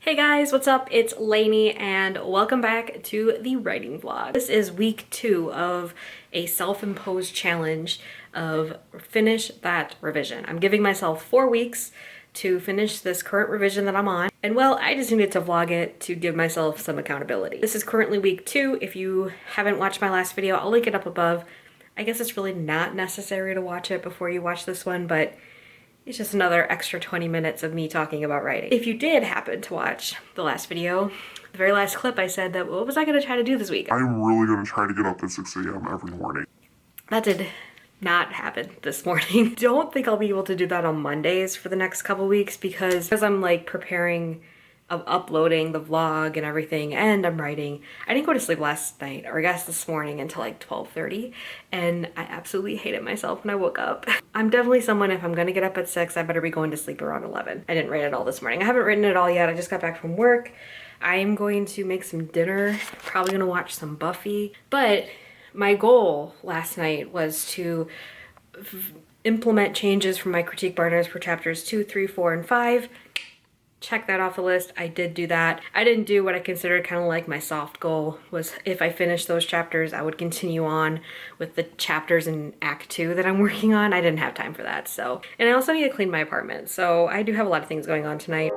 Hey guys, what's up? It's Lainey and welcome back to the writing vlog. This is week 2 of a self-imposed challenge of finish that revision. I'm giving myself 4 weeks to finish this current revision that I'm on. And well, I just needed to vlog it to give myself some accountability. This is currently week 2. If you haven't watched my last video, I'll link it up above. I guess it's really not necessary to watch it before you watch this one, but it's just another extra 20 minutes of me talking about writing. If you did happen to watch the last video, the very last clip, I said that what was I gonna try to do this week? I'm really gonna try to get up at 6 a.m. every morning. That did not happen this morning. Don't think I'll be able to do that on Mondays for the next couple weeks because I'm like preparing of uploading the vlog and everything, and I'm writing. I didn't go to sleep last night, or I guess this morning, until like 12:30, and I absolutely hated myself when I woke up. I'm definitely someone, if I'm gonna get up at 6, I better be going to sleep around 11. I didn't write it all this morning. I haven't written it all yet. I just got back from work. I am going to make some dinner, probably gonna watch some Buffy, but my goal last night was to implement changes from my critique partners for chapters 2, 3, 4, and 5. Check that off the list. I did do that. I didn't do what I considered kind of like my soft goal, was if I finished those chapters, I would continue on with the chapters in Act 2 that I'm working on. I didn't have time for that, so. And I also need to clean my apartment, so I do have a lot of things going on tonight.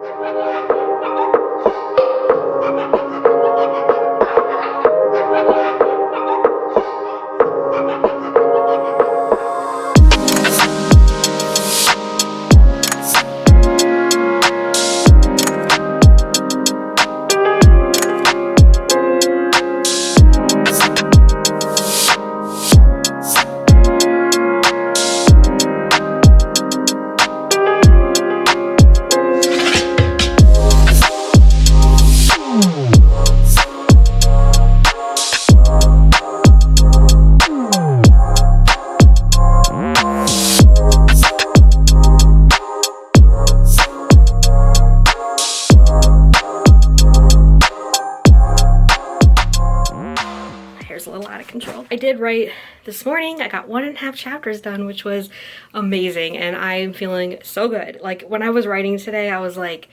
A little out of control. I did write this morning. I got 1.5 chapters done, which was amazing, and I'm feeling so good. Like when I was writing today, I was like,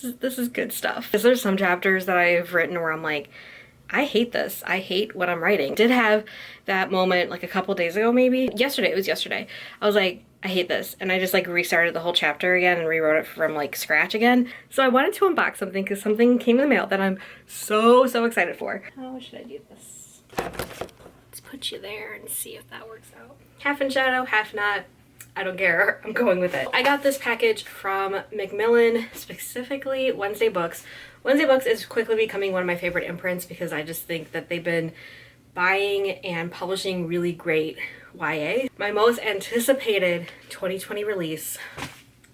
this is good stuff. Because there's some chapters that I've written where I'm like, I hate this. I hate what I'm writing. I did have that moment like a couple days ago, maybe yesterday. It was yesterday. I was like, I hate this, and I just like restarted the whole chapter again and rewrote it from like scratch again. So I wanted to unbox something because something came in the mail that I'm so excited for. How should I do this? Let's put you there and see if that works out. Half in shadow, half not. I don't care. I'm going with it. I got this package from Macmillan, specifically Wednesday Books. Wednesday Books is quickly becoming one of my favorite imprints because I just think that they've been buying and publishing really great YA. My most anticipated 2020 release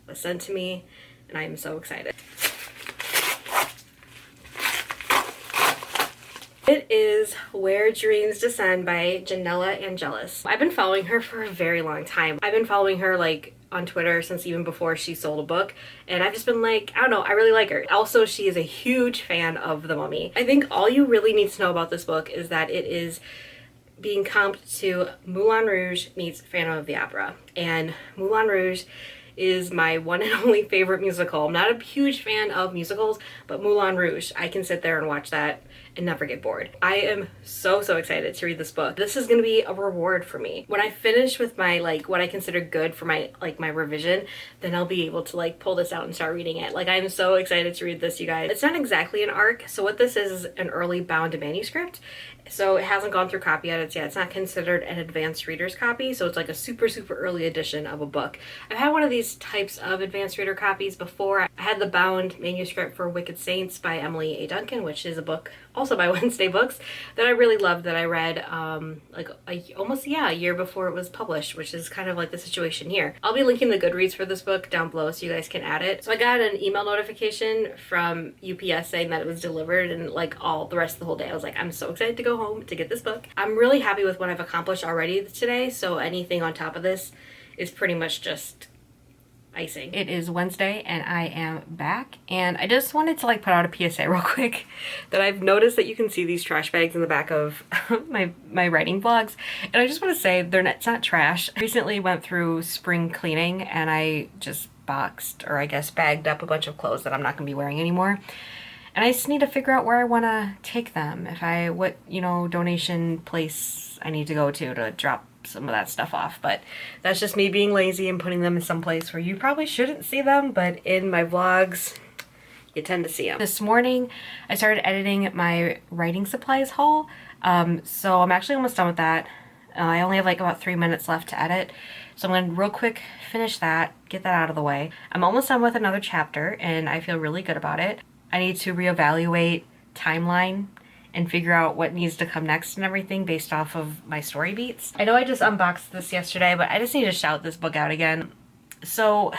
was sent to me, and I am so excited. It is Where Dreams Descend by Janella Angelis. I've been following her for a very long time. I've been following her like on Twitter since even before she sold a book, and I've just been like, I don't know, I really like her. Also, she is a huge fan of The Mummy. I think all you really need to know about this book is that it is being comped to Moulin Rouge meets Phantom of the Opera, and Moulin Rouge is my one and only favorite musical. I'm not a huge fan of musicals, but Moulin Rouge, I can sit there and watch that and never get bored. I am so excited to read this book. This is gonna be a reward for me. When I finish with my like what I consider good for my like my revision, then I'll be able to like pull this out and start reading it. Like I'm so excited to read this, you guys. It's not exactly an arc, so what this is an early bound manuscript. So it hasn't gone through copy edits yet. It's not considered an advanced reader's copy, so it's like a super early edition of a book. I've had one of these types of advanced reader copies before. I had the bound manuscript for Wicked Saints by Emily A. Duncan, which is a book also by Wednesday Books that I really loved, that I read like almost a year before it was published, which is kind of like the situation here. I'll be linking the Goodreads for this book down below so you guys can add it. So I got an email notification from UPS saying that it was delivered, and like all the rest of the whole day I was like, I'm so excited to go home to get this book. I'm really happy with what I've accomplished already today, so anything on top of this is pretty much just icing. It is Wednesday and I am back, and I just wanted to like put out a PSA real quick that I've noticed that you can see these trash bags in the back of my writing vlogs, and I just want to say it's not trash. I recently went through spring cleaning and I just boxed, or I guess bagged up a bunch of clothes that I'm not gonna be wearing anymore. And I just need to figure out where I want to take them. What donation place I need to go to drop some of that stuff off. But that's just me being lazy and putting them in some place where you probably shouldn't see them, but in my vlogs, you tend to see them. This morning, I started editing my writing supplies haul. So I'm actually almost done with that. I only have like about 3 minutes left to edit. So I'm gonna real quick finish that, get that out of the way. I'm almost done with another chapter and I feel really good about it. I need to reevaluate timeline and figure out what needs to come next and everything based off of my story beats. I know I just unboxed this yesterday, but I just need to shout this book out again. So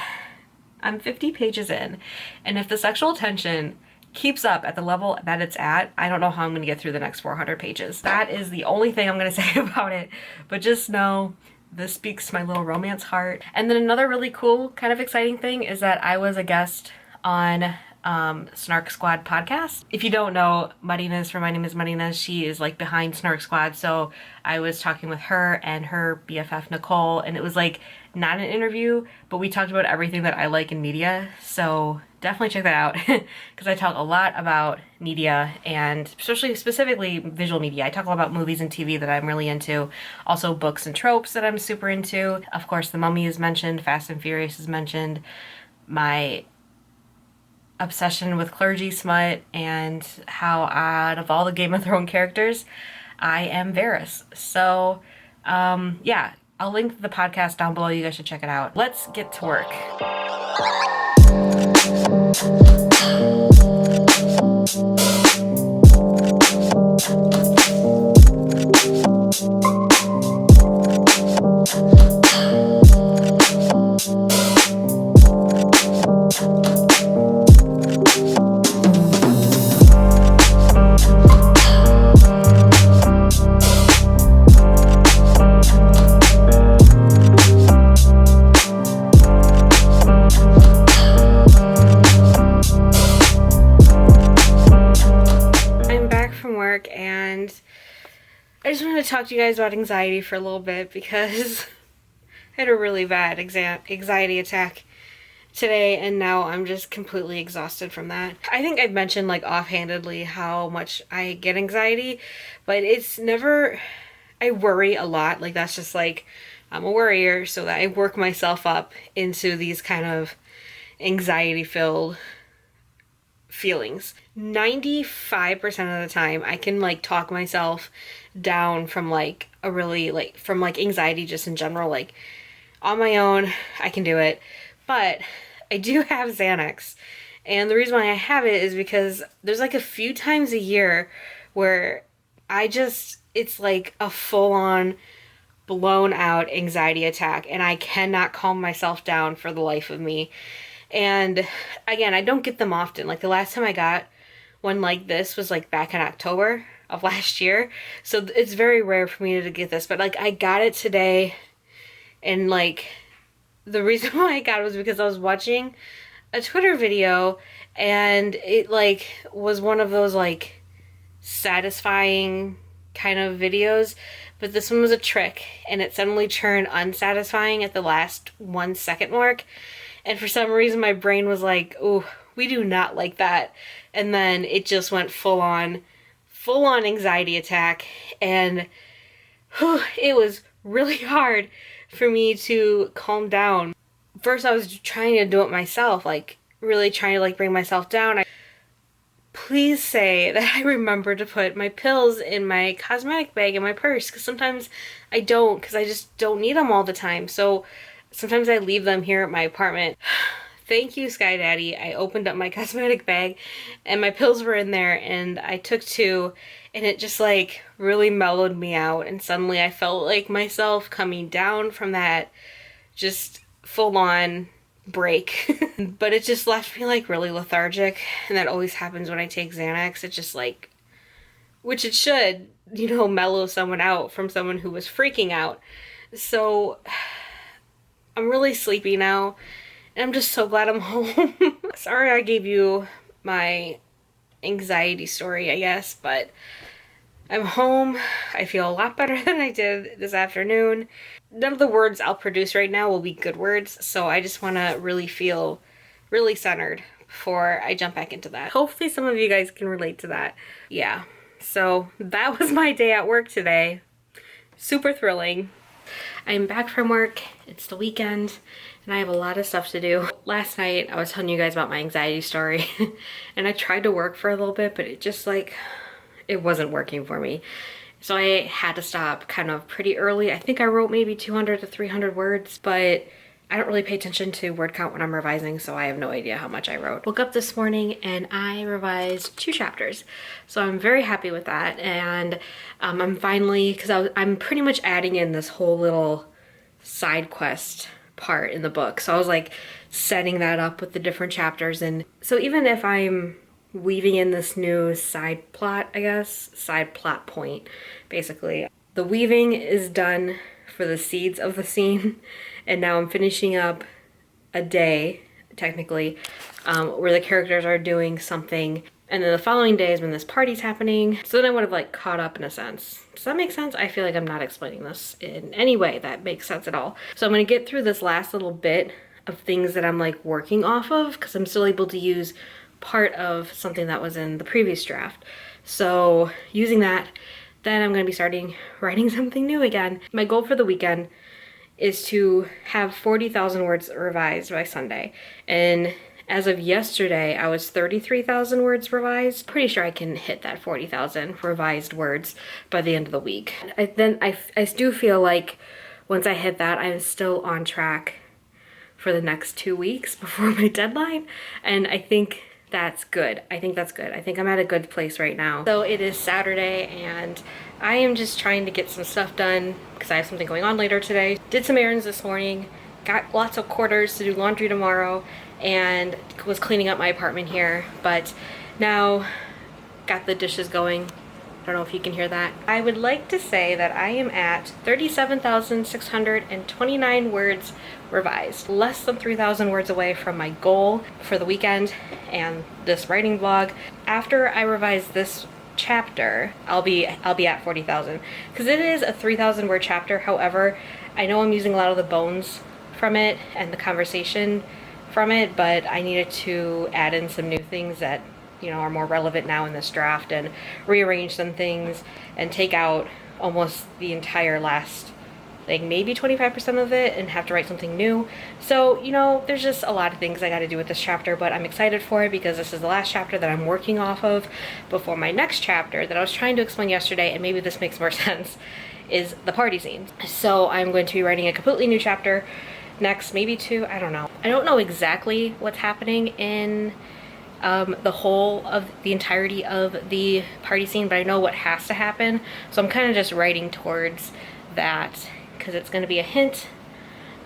I'm 50 pages in, and if the sexual tension keeps up at the level that it's at, I don't know how I'm gonna get through the next 400 pages. That is the only thing I'm gonna say about it, but just know this speaks to my little romance heart. And then another really cool, kind of exciting thing is that I was a guest on Snark Squad podcast. If you don't know, Muddiness, for My Name is Muddiness, she is like behind Snark Squad. So I was talking with her and her BFF Nicole, and it was like not an interview, but we talked about everything that I like in media. So definitely check that out because I talk a lot about media, and specifically visual media. I talk a lot about movies and TV that I'm really into. Also books and tropes that I'm super into. Of course, The Mummy is mentioned, Fast and Furious is mentioned, my obsession with clergy smut, and how out of all the Game of Thrones characters, I am Varys. So yeah, I'll link the podcast down below. You guys should check it out. Let's get to work. And I just wanted to talk to you guys about anxiety for a little bit because I had a really bad anxiety attack today, and now I'm just completely exhausted from that. I think I've mentioned like offhandedly how much I get anxiety, but it's never, I worry a lot. Like that's just like, I'm a worrier, so that I work myself up into these kind of anxiety filled feelings. 95% of the time I can like talk myself down from like a really from anxiety just in general, like on my own I can do it. But I do have Xanax, and the reason why I have it is because there's like a few times a year where it's like a full-on blown out anxiety attack and I cannot calm myself down for the life of me. And again, I don't get them often. Like the last time I got one like this was like back in October of last year. So it's very rare for me to get this, but like I got it today, and like the reason why I got it was because I was watching a Twitter video and it like was one of those like satisfying kind of videos, but this one was a trick and it suddenly turned unsatisfying at the last 1 second mark. And for some reason my brain was like, oh, we do not like that. And then it just went full on anxiety attack. And it was really hard for me to calm down. First I was trying to do it myself, like really trying to like bring myself down. Please say that I remember to put my pills in my cosmetic bag in my purse, because sometimes I don't, because I just don't need them all the time. So sometimes I leave them here at my apartment. Thank you, Sky Daddy. I opened up my cosmetic bag and my pills were in there, and I took 2, and it just like really mellowed me out, and suddenly I felt like myself coming down from that just full-on break. But it just left me like really lethargic, and that always happens when I take Xanax. It just like, which it should, mellow someone out from someone who was freaking out. So I'm really sleepy now, and I'm just so glad I'm home. Sorry I gave you my anxiety story, I guess, but I'm home. I feel a lot better than I did this afternoon. none of the words I'll produce right now will be good words, so I just want to really feel really centered before I jump back into that. Hopefully some of you guys can relate to that. Yeah, so that was my day at work today. Super thrilling. I'm back from work, it's the weekend, and I have a lot of stuff to do. Last night I was telling you guys about my anxiety story and I tried to work for a little bit, but it just like, it wasn't working for me. So I had to stop kind of pretty early. I think I wrote maybe 200 to 300 words, but I don't really pay attention to word count when I'm revising, so I have no idea how much I wrote. Woke up this morning and I revised 2 chapters. So I'm very happy with that. And I'm finally, because I'm pretty much adding in this whole little side quest part in the book. So I was like setting that up with the different chapters. And so even if I'm weaving in this new side plot, I guess, side plot point, basically, the weaving is done for the seeds of the scene. And now I'm finishing up a day, technically, where the characters are doing something. And then the following day is when this party's happening. So then I would have like caught up in a sense. Does that make sense? I feel like I'm not explaining this in any way that makes sense at all. So I'm gonna get through this last little bit of things that I'm like working off of, because I'm still able to use part of something that was in the previous draft. So using that, then I'm gonna be starting writing something new again. My goal for the weekend is to have 40,000 words revised by Sunday. And as of yesterday, I was 33,000 words revised. Pretty sure I can hit that 40,000 revised words by the end of the week. I do feel like once I hit that, I'm still on track for the next 2 weeks before my deadline. And I think that's good. I think that's good. I think I'm at a good place right now. So it is Saturday and I am just trying to get some stuff done because I have something going on later today. Did some errands this morning, got lots of quarters to do laundry tomorrow, and was cleaning up my apartment here, but now got the dishes going. I don't know if you can hear that. I would like to say that I am at 37,629 words revised. Less than 3,000 words away from my goal for the weekend and this writing vlog. After I revise this chapter, I'll be at 40,000 because it is a 3,000 word chapter. However, I know I'm using a lot of the bones from it and the conversation from it, but I needed to add in some new things that, you know, are more relevant now in this draft, and rearrange some things and take out almost the entire last, like maybe 25% of it, and have to write something new. So, you know, there's just a lot of things I got to do with this chapter, but I'm excited for it because this is the last chapter that I'm working off of before my next chapter that I was trying to explain yesterday, and maybe this makes more sense, is the party scene. So I'm going to be writing a completely new chapter next, maybe 2, I don't know. I don't know exactly what's happening in the whole of the entirety of the party scene, but I know what has to happen. So I'm kind of just writing towards that because it's going to be a hint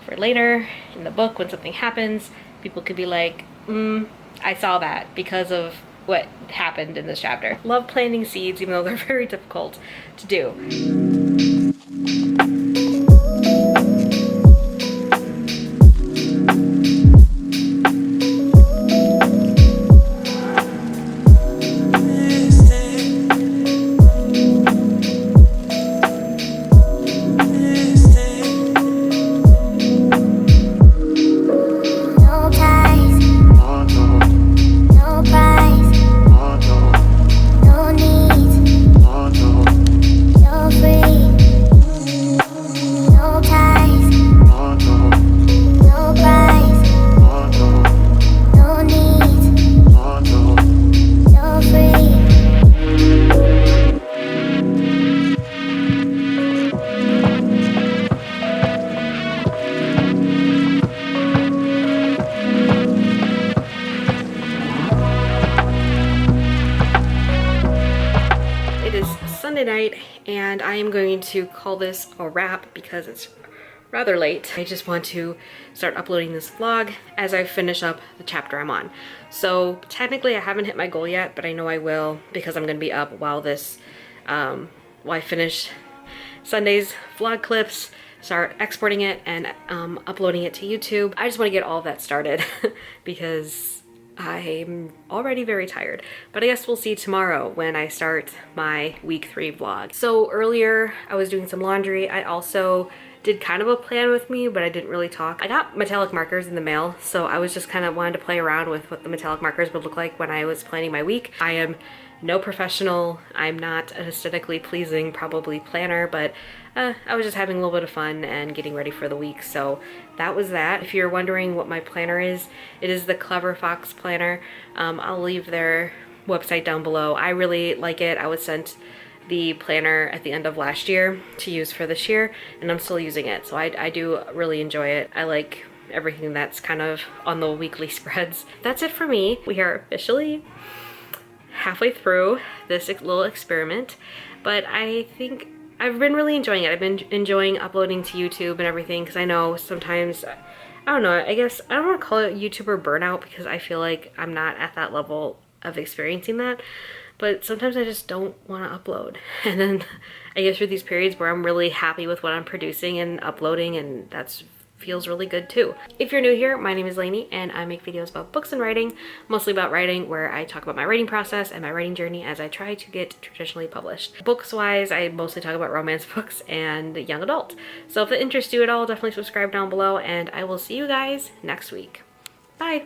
for later in the book when something happens. People could be like, I saw that because of what happened in this chapter. Love planting seeds, even though they're very difficult to do. Night, and I am going to call this a wrap because it's rather late. I just want to start uploading this vlog as I finish up the chapter I'm on. So technically I haven't hit my goal yet, but I know I will because I'm going to be up while this while I finish Sunday's vlog clips, start exporting it and uploading it to YouTube. I just want to get all of that started because I'm already very tired, but I guess we'll see tomorrow when I start my week 3 vlog. So earlier I was doing some laundry. I also did kind of a plan with me, but I didn't really talk. I got metallic markers in the mail, so I was just kind of wanted to play around with what the metallic markers would look like when I was planning my week. I am no professional. I'm not an aesthetically pleasing, probably planner, but I was just having a little bit of fun and getting ready for the week. So that was that. If you're wondering what my planner is, it is the Clever Fox planner. I'll leave their website down below. I really like it. I was sent the planner at the end of last year to use for this year, and I'm still using it. So I do really enjoy it. I like everything that's kind of on the weekly spreads. That's it for me. We are officially halfway through this little experiment, but I think I've been really enjoying it. I've been enjoying uploading to YouTube and everything, because I know sometimes, I don't know, I guess I don't want to call it YouTuber burnout, because I feel like I'm not at that level of experiencing that, but sometimes I just don't want to upload. And then I get through these periods where I'm really happy with what I'm producing and uploading, and that's feels really good too. If you're new here, my name is Lainey, and I make videos about books and writing, mostly about writing, where I talk about my writing process and my writing journey as I try to get traditionally published. Books wise, I mostly talk about romance books and young adult. So if it interests you at all, definitely subscribe down below, and I will see you guys next week. Bye!